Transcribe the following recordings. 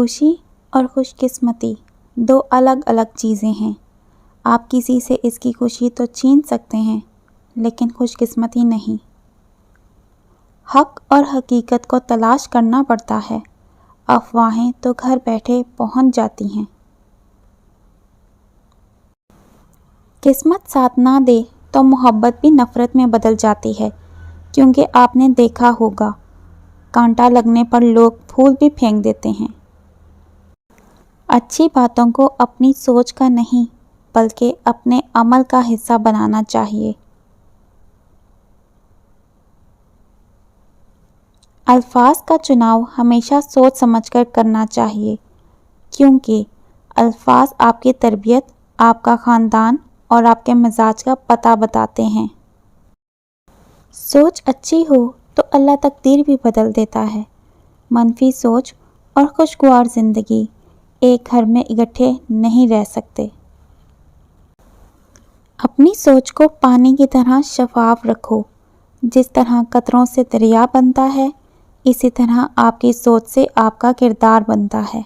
خوشی اور خوش قسمتی دو الگ الگ چیزیں ہیں۔ آپ کسی سے اس کی خوشی تو چھین سکتے ہیں لیکن خوش قسمتی نہیں۔ حق اور حقیقت کو تلاش کرنا پڑتا ہے، افواہیں تو گھر بیٹھے پہنچ جاتی ہیں۔ قسمت ساتھ نہ دے تو محبت بھی نفرت میں بدل جاتی ہے، کیونکہ آپ نے دیکھا ہوگا کانٹا لگنے پر لوگ پھول بھی پھینک دیتے ہیں۔ اچھی باتوں کو اپنی سوچ کا نہیں بلکہ اپنے عمل کا حصہ بنانا چاہیے۔ الفاظ کا چناؤ ہمیشہ سوچ سمجھ کر کرنا چاہیے، کیونکہ الفاظ آپ کی تربیت، آپ کا خاندان اور آپ کے مزاج کا پتہ بتاتے ہیں۔ سوچ اچھی ہو تو اللہ تقدیر بھی بدل دیتا ہے۔ منفی سوچ اور خوشگوار زندگی ایک گھر میں اکٹھے نہیں رہ سکتے۔ اپنی سوچ کو پانی کی طرح شفاف رکھو۔ جس طرح قطروں سے دریا بنتا ہے، اسی طرح آپ کی سوچ سے آپ کا کردار بنتا ہے۔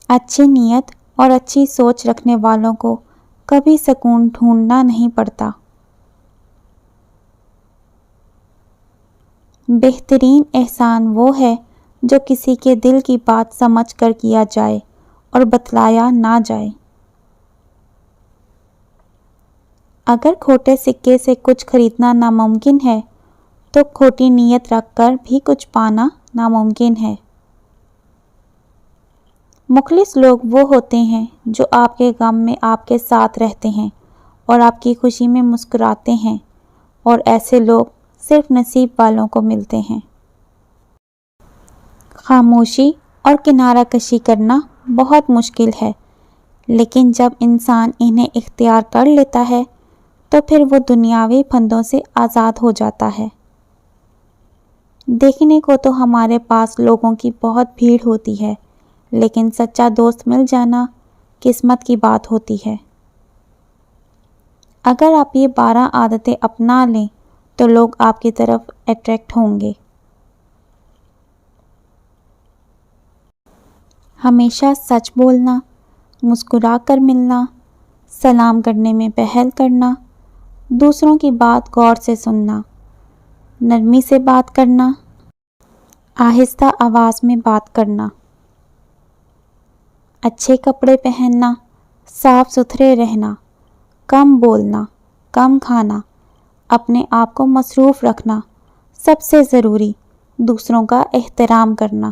اچھی نیت اور اچھی سوچ رکھنے والوں کو کبھی سکون ڈھونڈنا نہیں پڑتا۔ بہترین احسان وہ ہے جو کسی کے دل کی بات سمجھ کر کیا جائے اور بتلایا نہ جائے۔ اگر کھوٹے سکے سے کچھ خریدنا ناممکن ہے تو کھوٹی نیت رکھ کر بھی کچھ پانا ناممکن ہے۔ مخلص لوگ وہ ہوتے ہیں جو آپ کے غم میں آپ کے ساتھ رہتے ہیں اور آپ کی خوشی میں مسکراتے ہیں، اور ایسے لوگ صرف نصیب والوں کو ملتے ہیں۔ خاموشی اور کنارہ کشی کرنا بہت مشکل ہے، لیکن جب انسان انہیں اختیار کر لیتا ہے تو پھر وہ دنیاوی پھندوں سے آزاد ہو جاتا ہے۔ دیکھنے کو تو ہمارے پاس لوگوں کی بہت بھیڑ ہوتی ہے، لیکن سچا دوست مل جانا قسمت کی بات ہوتی ہے۔ اگر آپ یہ 12 عادتیں اپنا لیں تو لوگ آپ کی طرف اٹریکٹ ہوں گے۔ ہمیشہ سچ بولنا، مسکرا کر ملنا، سلام کرنے میں پہل کرنا، دوسروں کی بات غور سے سننا، نرمی سے بات کرنا، آہستہ آواز میں بات کرنا، اچھے کپڑے پہننا، صاف ستھرے رہنا، کم بولنا، کم کھانا، اپنے آپ کو مصروف رکھنا، سب سے ضروری دوسروں کا احترام کرنا۔